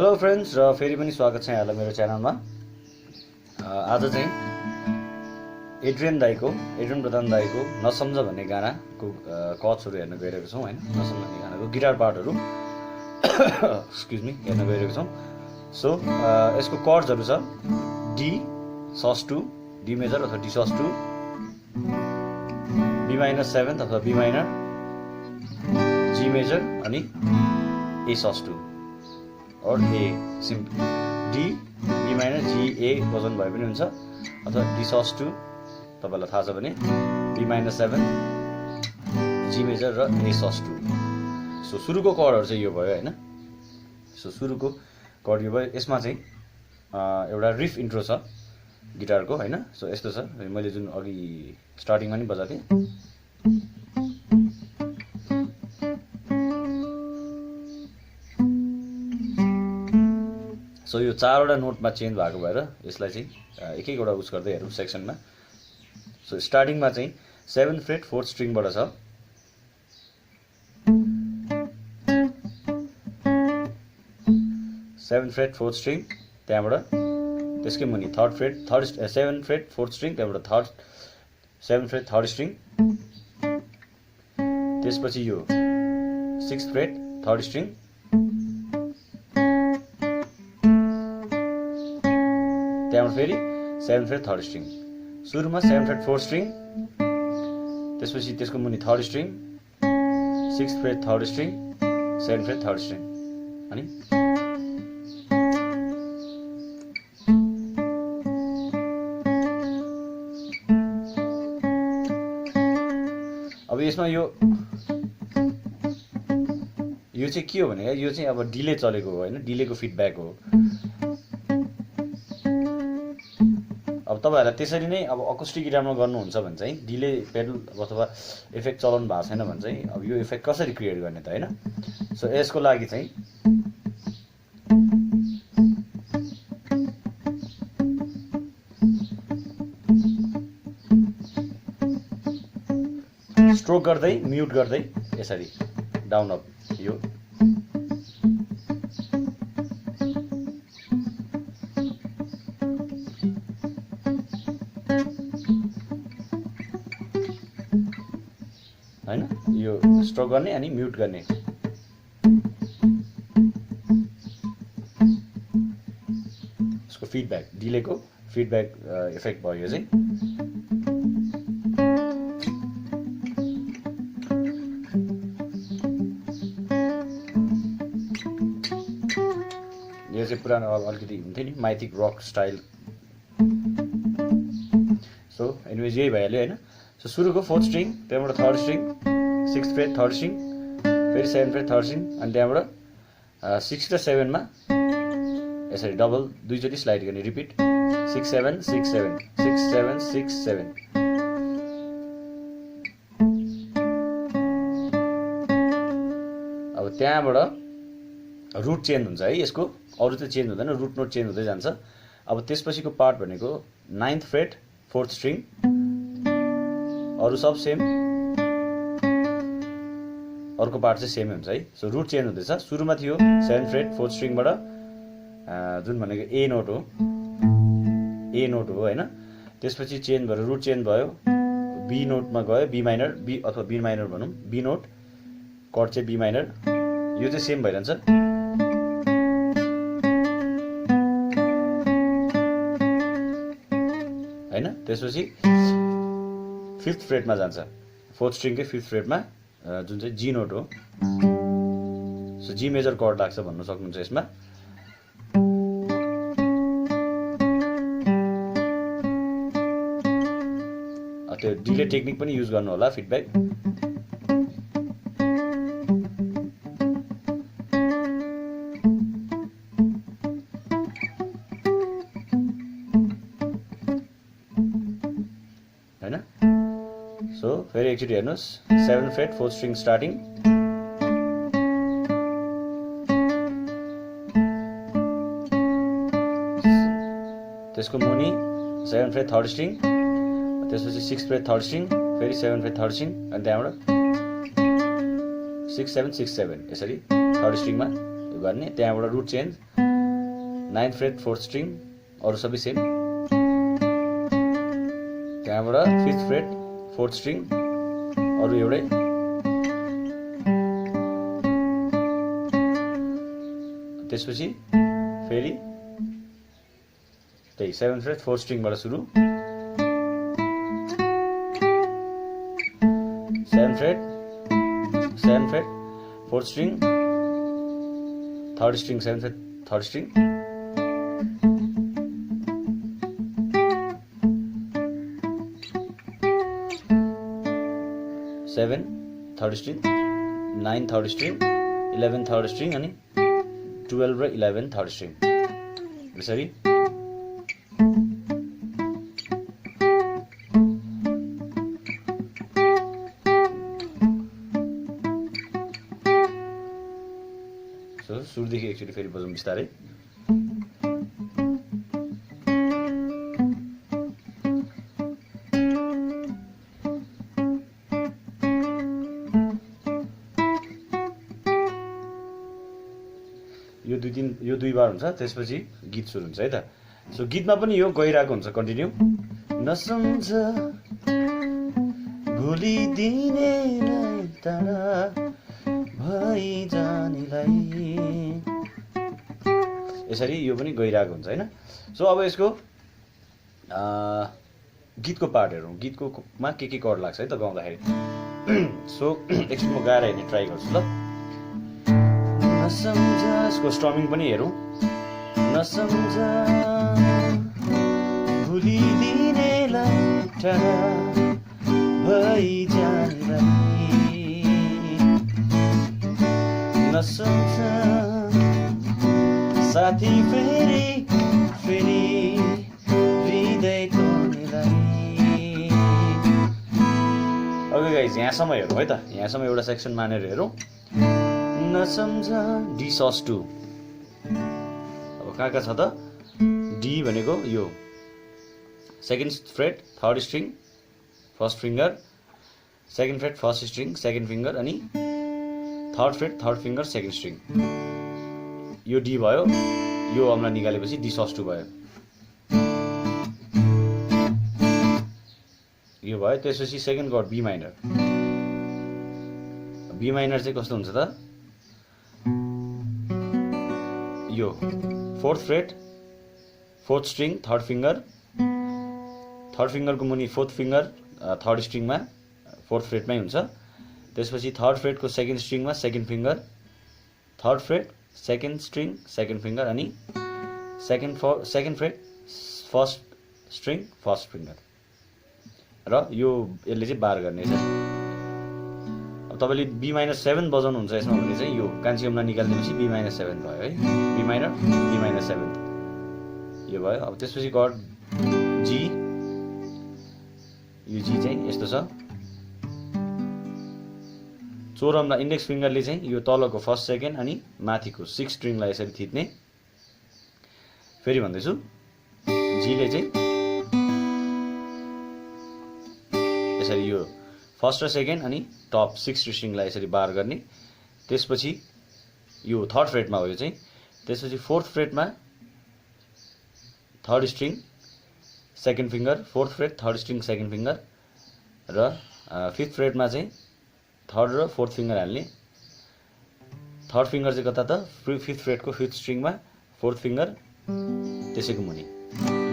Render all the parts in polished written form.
Hello friends, र फेरि पनि स्वागत छ यहाँलाई मेरो च्यानलमा। आज चाहिँ एड्रियन प्रधान दाईको नसम्झ भन्ने गानाको कट्सहरू हेर्न गइरहेको छौँ हैन। नसम्झ भन्ने गानाको गिटार पार्टहरू एक्सक्युज मी हेर्न गइरहेको छौँ। सो यसको कर्ड्सहरू छ डी sus2, डी मेजर अथवा डी sus2, बी माइनर 7 अथवा बी माइनर, जी मेजर अनि ए sus2 और ए सिम्पल डी, बी माइनर, जी, ए वजन भए पनि हुन्छ अथवा डी sus2 तपाईलाई थाहा छ भने बी माइनर 7, जी मेजर र ए sus2। सो सुरुको कर्डहरु चाहिँ यो भयो हैन। सो सुरुको कर्ड यो भयो। यसमा चाहिँ एउटा रिफ इन्ट्रो छ गिटारको हैन। सो यस्तो छ, मैले जुन अघि स्टार्टिङमा नि बजाथे। सो यो चारवटा नोटमा चेन्ज भएको भएर यसलाई चाहिँ एक-एकवटा उस गर्दै हेरौँ सेक्सनमा। सो स्टार्टिङमा चाहिँ 7th फ्रेट 4th स्ट्रिङबाट छ, 7th फ्रेट 4th स्ट्रिङ, त्यहाँबाट त्यसकै मुनि 7th फ्रेट 4th स्ट्रिङ, त्यहाँबाट 7th फ्रेट 3rd स्ट्रिङ, त्यसपछि यो 6th फ्रेट 3rd स्ट्रिङ, त्यहाँबाट फेरि 7th फ्रेट 3rd स्ट्रिङ। सुरुमा 7th फ्रेट 4th स्ट्रिङ, त्यसपछि त्यसको मुनि 3rd string, 6th freight 3rd string, 7th freight 3rd string अनि अब यसमा यो चाहिँ के हो भने यो चाहिँ अब डिले चलेको हो हैन, डिलेको फिडब्याक हो। अब तपाईहरुलाई त्यसरी नै अब अकुस्टिक गिटारमा गर्नुहुन्छ भने चाहिँ डिले पेडल अथवा इफेक्ट चलाउनु भएको छैन भने चाहिँ अब यो इफेक्ट कसरी क्रिएट गर्ने त हैन। सो यसको लागि चाहिँ स्ट्रोक गर्दै म्युट गर्दै यसरी डाउन अप यो हैन, यो स्ट्रोक गर्ने अनि म्युट गर्ने। यसको फिडब्याक, डिलेको फिडब्याक इफेक्ट भयो यो चाहिँ। यो चाहिँ पुरानो अलिकति हुन्थ्यो नि माइथिक रक स्टाइल। सो एनिवेज यही भइहाल्यो हैन। सो सुरुको 4th स्ट्रिङ, त्यहाँबाट 3rd string, 6th freight 3rd string, फेरि 7th फ्रेट 3rd स्ट्रिङ अनि त्यहाँबाट 6 र 7 मा यसरी डबल दुईचोटी स्लाइड गर्ने, रिपिट 6 7 6 7 6 7 6 7। अब त्यहाँबाट रुट चेन्ज हुन्छ है यसको, अरु त चेन्ज हुँदैन, रुट नोट चेन्ज हुँदै जान्छ। अब त्यसपछिको पार्ट भनेको 9th फ्रेट 4th स्ट्रिङ, अरु सब सेम, अर्को पार्ट चाहिँ सेमै हुन्छ है। सो रुट चेन्ज हुँदैछ। सुरुमा थियो 7th फ्रेट 4th स्ट्रिङबाट जुन भनेको ए नोट हो हैन। त्यसपछि चेन्ज भएर रुट चेन्ज भयो, बी नोटमा गयो, बी माइनर, बी अथवा बी माइनर भनौँ, बी नोट, कर्ड चाहिँ बी माइनर, यो चाहिँ सेम भइरहन्छ हैन। त्यसपछि 5th फ्रेटमा जान्छ, 4th स्ट्रिङकै 5th फ्रेटमा जुन चाहिँ जी नोट हो। सो जी मेजर कर्ड लाग्छ भन्न सक्नुहुन्छ यसमा। त्यो डिले टेक्निक पनि युज गर्नु होला, फिडब्याक। हैन। सो फेरि एकचोटि हेर्नुस्, 7th freight 4th string starting, त्यसको मुनि 7th फ्रेट 3rd स्ट्रिङ, त्यसपछि 6th फ्रेट 3rd स्ट्रिङ, फेरि 7th फ्रेट 3rd स्ट्रिङ अनि त्यहाँबाट 6 7 6 7 यसरी 3rd स्ट्रिङमा गर्ने। त्यहाँबाट root change 9th freight 4th string, अरू सबै सेम। त्यहाँबाट 5th फ्रेट 4th स्ट्रिङ, अरू एउटै। त्यसपछि फेरि त्यही 7th फ्रेट 4th स्ट्रिङबाट सुरु, 7th freight 4th string, 3rd string 7th freight 3rd string, 7 3rd string, 9 3rd string, 11 3rd string अनि 12 र 11 3rd स्ट्रिङ। यसरी सुरुदेखि एकचोटि फेरि बजाउँ बिस्तारै। यो दुई बार हुन्छ, त्यसपछि गीत सुरु हुन्छ है त। सो गीतमा पनि यो गइरहेको हुन्छ कन्टिन्यू। नसम्झ भुलिदिनेलाई टाढा भइ जानेलाई, यसरी यो पनि गइरहेको हुन्छ हैन। सो अब यसको गीतको पार्ट हेरौँ, गीतकोमा के कर्ड लाग्छ है त गाउँदाखेरि। सो एकछिन म गाएर हेर्ने ट्राई गर्छु ल। नसम्झ, यसको स्ट्रमिङ पनि हेरौँ। नसम्झ भुलिदिनेलाई टाढा भइ जानेलाई, नसम्झ साथी फेरि फेरि हृदय तोड्नेलाई। ओके गाइज, यहाँसम्म हेरौँ है त। यहाँसम्म एउटा सेक्सन मानेर हेरौँ। नसम्झ डी सस 2। अब कहाँ छ त? डी भनेको यो 2nd freight 3rd string 1st finger, 2nd freight 1st string 2nd finger अनि 3rd freight 3rd finger 2nd string. यो डी भयो, यो अम्ला निकालेपछि डी सस 2 भयो, यो भयो। त्यसपछि 2nd chord B minor. B minor चाहिँ कस्तो हुन्छ त? यो 4th freight 4th string 3rd finger, 3rd फिङ्गरको मुनि 4th फिङ्गर 3rd स्ट्रिङमा 4th फ्रेटमै हुन्छ। त्यसपछि 3rd फ्रेटको 2nd स्ट्रिङमा 2nd finger, 3rd freight 2nd string 2nd finger अनि 2nd freight 1st string 1st finger. र यो यसले चाहिँ बार गर्ने छ। अब तपाईँले बी माइनर 7 बजाउनुहुन्छ यसमा भने चाहिँ यो कान्छी अम्ला निकालिदिएपछि बी माइनर 7 भयो है। बी माइनर 7 यो भयो। अब त्यसपछि कर्ड जी, यो जी चाहिँ यस्तो छ। 4 अम्ला इन्डेक्स फिङ्गरले चाहिँ यो तलको 1st 2nd अनि माथिको 6 स्ट्रिङलाई यसरी थिच्ने। फेरि भन्दैछु, जीले चाहिँ यसरी यो 1st र 2nd अनि टप 6 स्ट्रिङलाई यसरी बार गर्ने। त्यसपछि यो 3rd फ्रेटमा हो यो चाहिँ। त्यसपछि 4th फ्रेटमा 3rd string 2nd finger, 4th freight 3rd string 2nd finger र 5th फ्रेटमा चाहिँ 3rd र 4th फिङ्गर हाल्ने। 3rd फिङ्गर चाहिँ कता त? 5th फ्रेटको 5th स्ट्रिङमा 4th फिङ्गर, त्यसैको मुनि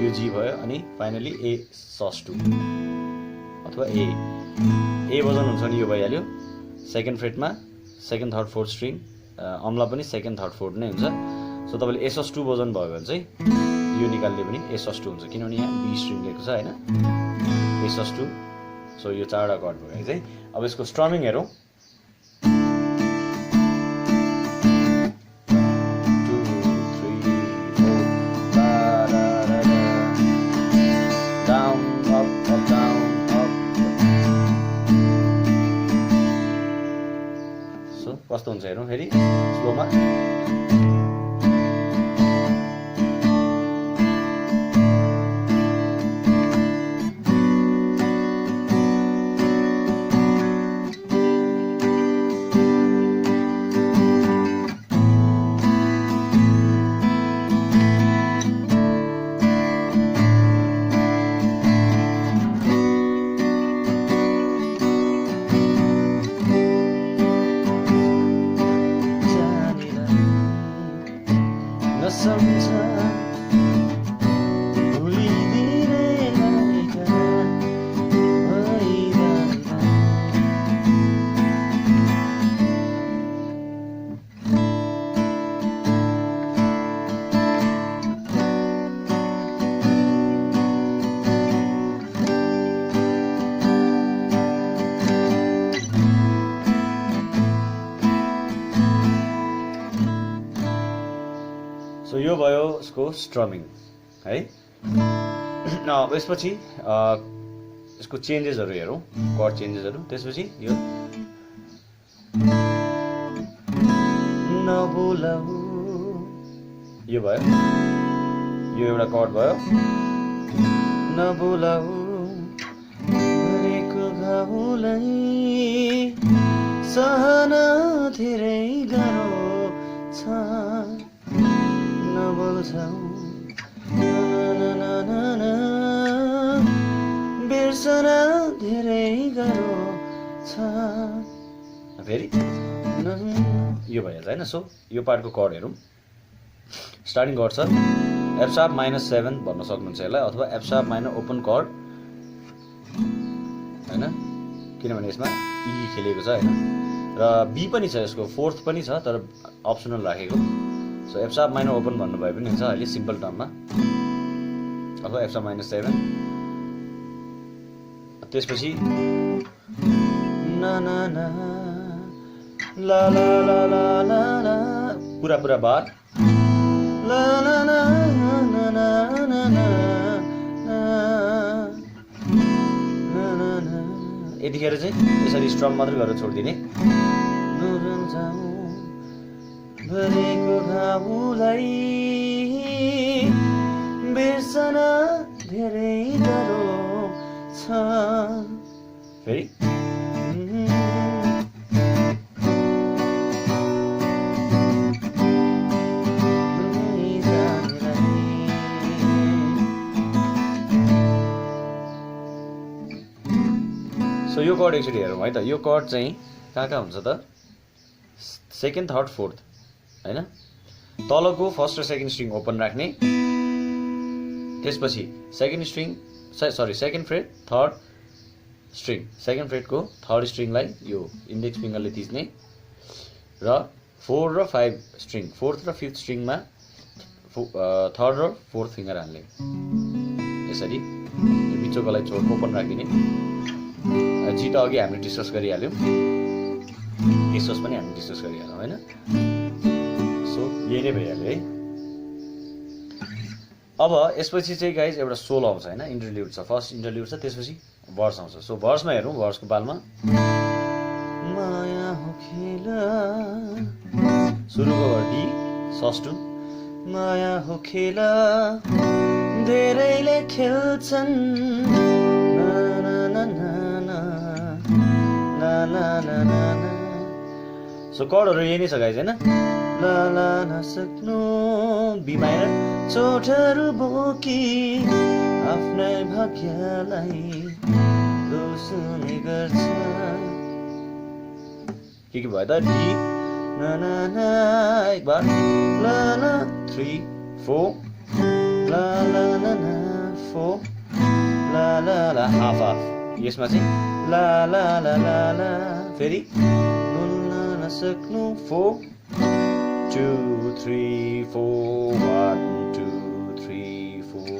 यो जी भयो। अनि फाइनली ए सस 2 अथवा ए बजाउनुहुन्छ भने यो भइहाल्यो। 2nd फ्रेटमा 2nd 3rd 4th string, amla पनि 2nd 3rd 4th नै हुन्छ। सो तपाईँले ए सस 2 बजाउनु भयो भने चाहिँ यो निकाल्ने पनि ए सस 2 हुन्छ, किनभने यहाँ बी स्ट्रिङ लिएको छ हैन, ए सस 2। सो यो 4वटा कर्ड भयो चाहिँ। अब यसको स्ट्रमिङ हेरौँ। कस्तो हुन्छ हेरौँ फेरि स्लोमा। यो भयो यसको स्ट्रमिङ है। यसपछि यसको चेन्जेसहरू हेरौँ, कर्ड चेन्जेसहरू। त्यसपछि यो नबोलाऊ यो भयो, यो एउटा कर्ड भयो। नबोलाऊ मरेको घाउलाई सहन धेरै गाह्रो छ, नबोल्छौ बिर्सन धेरै गाह्रो छ। फेरि यो भइहाल्छ होइन। सो यो पार्टको कर्ड हेरौँ। स्टार्टिङ कर्ड छ एफ शार्प -7 भन्न सक्नुहुन्छ यसलाई, अथवा F sharp minor open chord होइन, किनभने यसमा ई खेलेको छ होइन, र बी पनि छ, यसको फोर्थ पनि छ तर अप्सनल राखेको। So F sharp minor open भन्नुभयो पनि हुन्छ अहिले सिम्पल टर्ममा, अथवा एफ शार्प -7। त्यसपछि ना ना ना ला ला ला ला ला ला पुरा पुरा बार ला ला ला ना ना ना ना ना। यतिखेर चाहिँ यसरी स्ट्रम मात्रै गरेर छोडिदिने। भरेको घाउलाई बिर्सन धेरै गाह्रो छ। फेरि सो यो कर्ड एकचोटि हेरौँ है त। यो कर्ड चाहिँ कहाँ हुन्छ त? सेकेन्ड, थर्ड, फोर्थ होइन। तलको फर्स्ट र सेकेन्ड स्ट्रिङ ओपन राख्ने, त्यसपछि second fret third string, second फ्रेटको थर्ड स्ट्रिङलाई यो इन्डेक्स फिङ्गरले थिच्ने, र 4 र 5 स्ट्रिङ, फोर्थ र फिफ्थ स्ट्रिङमा थर्ड र फोर्थ फिङ्गर हाल्ने। यसरी बिचोकोलाई ओपन राखिदिने। जी त अघि हामीले डिस्कस गरिहाल्यौँ, एसोस पनि हामीले डिस्कस गरिहाल्यौँ होइन। सो यही नै भइहाल्यो है। अब यसपछि चाहिँ गाइज एउटा सोलो आउँछ होइन, इन्टरल्युड छ, फर्स्ट इन्टरल्युड छ, त्यसपछि भर्स आउँछ। सो भर्समा हेरौँ, भर्सको पालमा माया हो खेल सुरुको डी सस्टुन, माया हो खेल धेरैले खेल्छन् सो कर्डहरू यही नै छ गाइज होइन। ला ला नसक्नु बी माइनर, चोटहरू बोकी आफ्नै भाग्यलाई दोस्ने गर्छ। के भयो त? डी ना ना ना एक बार ला ला 3 4 ला ला ना ना 4 ला ला ला हाफ हाफ। यसमा चाहिँ ला ला ला ला ला फेरि सक्नु 4 2 3 4 1 2 3 4।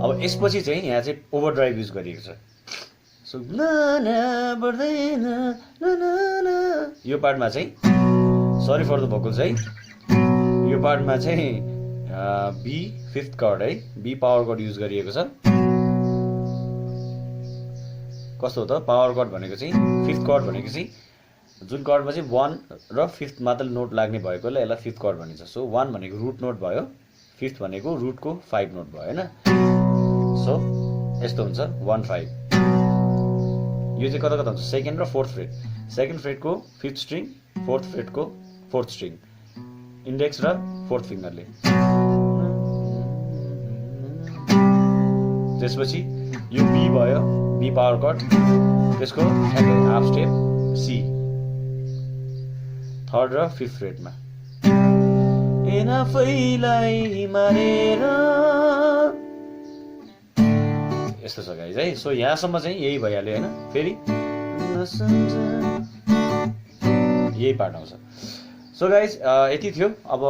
अब यसपछि चाहिँ यहाँ चाहिँ ओभरड्राइभ युज गरिएको छ। सो ना बढ्दैन ना यो पार्टमा चाहिँ, सरी फर द भोकल्स है, यो पार्टमा चाहिँ बी फिफ्थ कर्ड है, बी पावर कर्ड युज गरिएको छ। कस्तो हो त? पावर कर्ड भनेको चाहिँ फिफ्थ कर्ड भनेको चाहिँ जुन कर्डमा चाहिँ 1 र 5th मात्र नोट लाग्ने भएकोले यसलाई फिफ्थ कर्ड भनिन्छ। सो 1 भनेको रुट नोट भयो, 5th भनेको रुटको 5 नोट भयो होइन। सो यस्तो हुन्छ 1 5। यो चाहिँ कता कता हुन्छ? सेकेन्ड र फोर्थ फ्रेट, सेकेन्ड फ्रेटको फिफ्थ स्ट्रिङ, फोर्थ फ्रेटको फोर्थ स्ट्रिङ, इन्डेक्स र फोर्थ फिङ्गरले। त्यसपछि यो बी भयो, बी पावर कट, त्यसको हाफ स्टेप सी, थर्ड र फिफ्थ फ्रेटमा। आफैलाई मारेर यस्तो छ गाइज है। सो यहाँसम्म चाहिँ यही भइहाल्यो होइन। फेरि यही पार्ट आउँछ। सो गाइज यति थियो। अब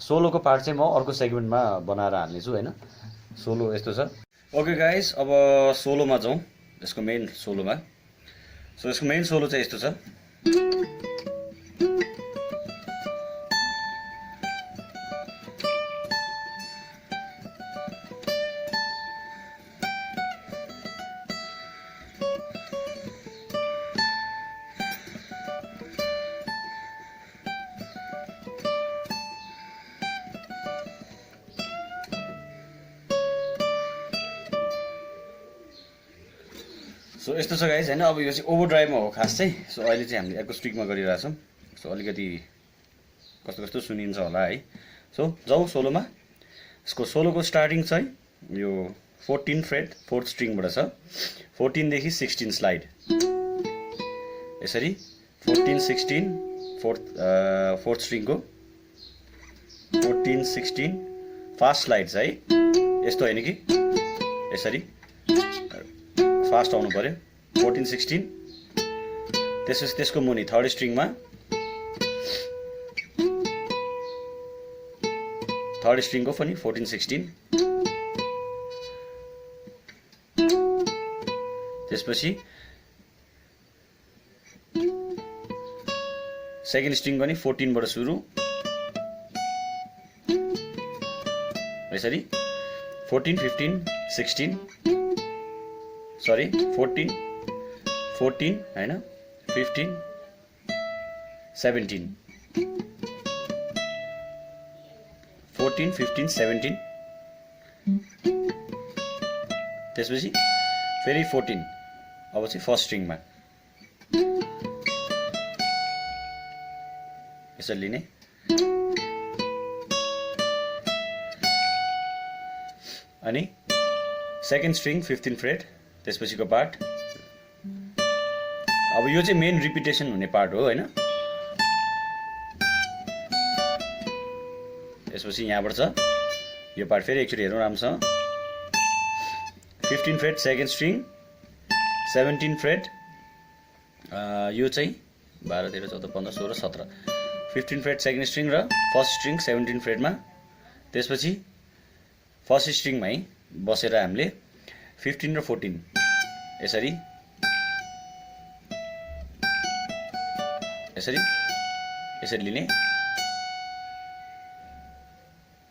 सोलोको पार्ट चाहिँ म अर्को सेगमेन्टमा बनाएर हाल्नेछु होइन। सोलो यस्तो छ। ओके गाइज, अब सोलोमा जाउँ, यसको मेन सोलोमा। सो यसको मेन सोलो चाहिँ यस्तो छ। सो यस्तो छ गाइस हैन। अब यो चाहिँ ओभरड्राइभमा हो खास चाहिँ। सो अहिले चाहिँ हामीले एकोस्टिकमा गरिरहेछौँ। सो अलिकति कस्तो कस्तो सुनिन्छ होला है। सो जाउँ सोलोमा। यसको सोलोको स्टार्टिङ चाहिँ यो 14 फ्रेट 4th स्ट्रिङबाट छ। 14 देखि 16 स्लाइड यसरी 14 16 4th स्ट्रिङको 14 16 फास्ट स्लाइड छ है। यस्तो हैन कि यसरी फास्ट आउनु पर्यो। 14 16 त्यसपछि त्यसको मुनि 3rd स्ट्रिङमा 3rd स्ट्रिङको पनि 14 16 त्यसपछि 2nd स्ट्रिङ पनि 14 बाट सुरु यसरी 14 15 16 सरी 14 हैन 15 17 14 15 17 त्यसपछि फेरि 14 अब चाहिँ 1st स्ट्रिङमा यसरी लिने। अनि 2nd स्ट्रिङ 15 फ्रेट त्यसपछिको पार्ट। अब यो चाहिँ मेन रिपिटेसन हुने पार्ट हो हैन। त्यसपछि यहाँबाट छ यो पार्ट फेरि एकचोटि हेरौँ राम्रोसँग। 15 फ्रेट 2nd स्ट्रिङ 17 फ्रेट यो चाहिँ 12 13 14 15 16 17 15 फ्रेट 2nd स्ट्रिङ र 1st स्ट्रिङ 17 फ्रेटमा। त्यसपछि 1st स्ट्रिङमै बसेर हामीले 15 र 14 यसरी लिने।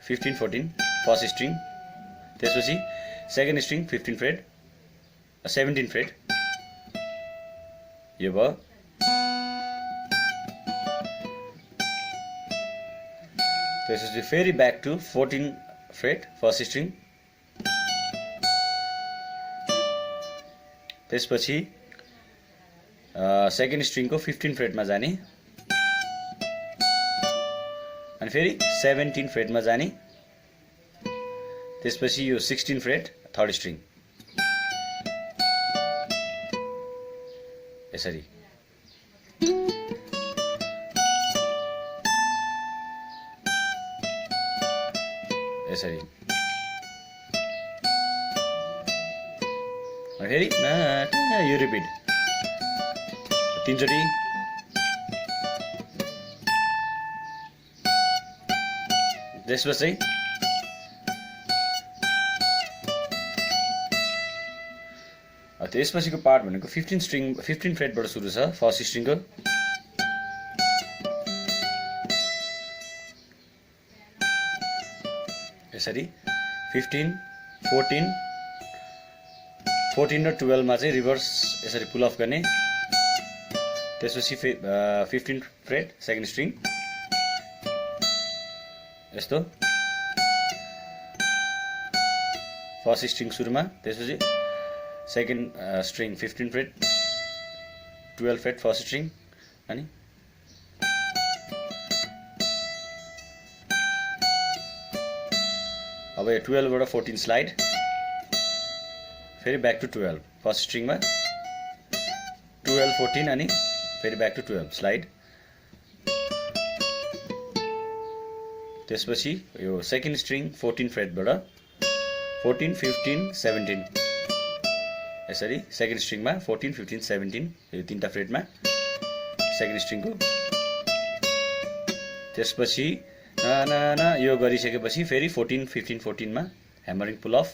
15 14 1st स्ट्रिङ त्यसपछि 2nd स्ट्रिङ 15 फ्रेट 17 फ्रेट यो भयो। त्यसपछि फेरि back to 14 freight 1st string त्यसपछि 2nd स्ट्रिङको 15 फ्रेटमा जाने अनि फेरि 17 फ्रेटमा जाने। त्यसपछि यो 16 फ्रेट 3rd स्ट्रिङ यसरी फेरि यो रिपिट 3 चोटि। त्यसपछि त्यसपछिको पार्ट भनेको 15 फ्रेटबाट सुरु छ 1st स्ट्रिङको। यसरी 15 14 र 12 मा चाहिँ रिभर्स यसरी पुल अफ गर्ने। त्यसपछि 15 फ्रेट 2nd स्ट्रिङ यस्तो 1st स्ट्रिङ सुरुमा। त्यसपछि 2nd string 15 freight 12 freight 1st string अनि अब यो 12 बाट 14 स्लाइड फेरि ब्याक टु 12 1st स्ट्रिङमा 12 14 अनि फेरि ब्याक टु 12 स्लाइड। त्यसपछि यो 2nd स्ट्रिङ 14 फ्रेटबाट 14 15 17 यसरी 2nd स्ट्रिङमा 14 15 17 यो तीनटा फ्रेटमा 2nd स्ट्रिङको। त्यसपछि यो गरिसकेपछि फेरि 14 15 14 मा ह्यामरिङ पुल अफ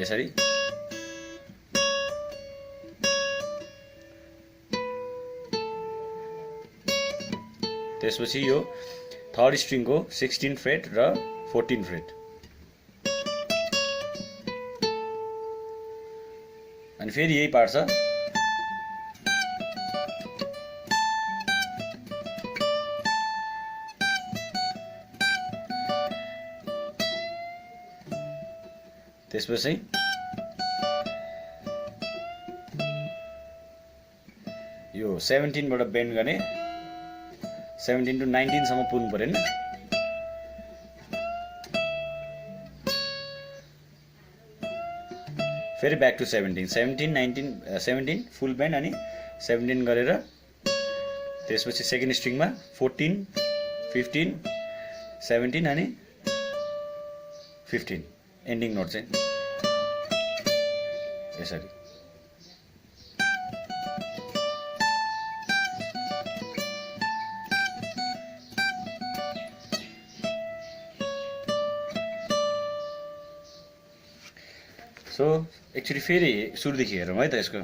यसरी। त्यसपछि यो 3rd स्ट्रिङको 16 फ्रेट र 14 फ्रेट अनि फेरि यही पार्ट छ। त्यसपछि यो 17 बाट बेन्ड गर्ने 17 to 19 सम्म पुग्नु पर्यो हैन फेरि ब्याक टु 17 फुल बेन्ड अनि 17 गरेर त्यसपछि सेकेन्ड स्ट्रिङमा 14 15 17 अनि 15 एन्डिङ नोट चाहिँ यसरी सो एक्चुअली फेरि सुरुदेखि हेरौँ है त यसको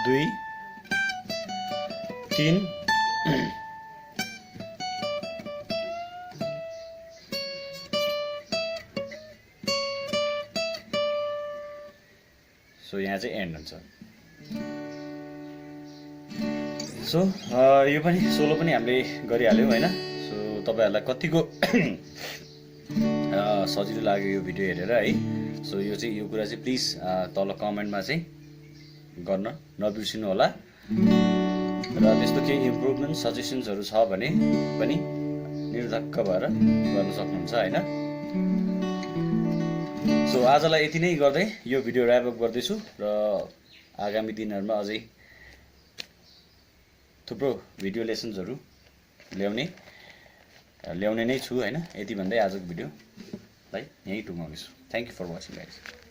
दुई तीन सो यहाँ चाहिँ एन्ड हुन्छ सो यो पनि सोलो पनि हामीले गरिहाल्यौँ हैन सो तपाईहरुलाई कतिको सजिलो लाग्यो यो भिडियो हेरेर है सो यो कुरा चाहिँ प्लिज तल कमेन्टमा चाहिँ गर्न नबिर्सिनु होला र त्यस्तो केही इम्प्रुभमेन्ट सजेसन्सहरु छ भने पनि निर्धक्क भएर गर्न सक्नुहुन्छ हैन सो आजलाई यति नै गर्दै यो भिडियो र्याप अप गर्दैछु र आगामी दिनहरुमा अझै थुप्रो भिडियो लेसन्सहरु ल्याउने नै छु हैन यति भन्दै आजको भिडियोलाई यही टुङ्गाउँछु thank you for watching guys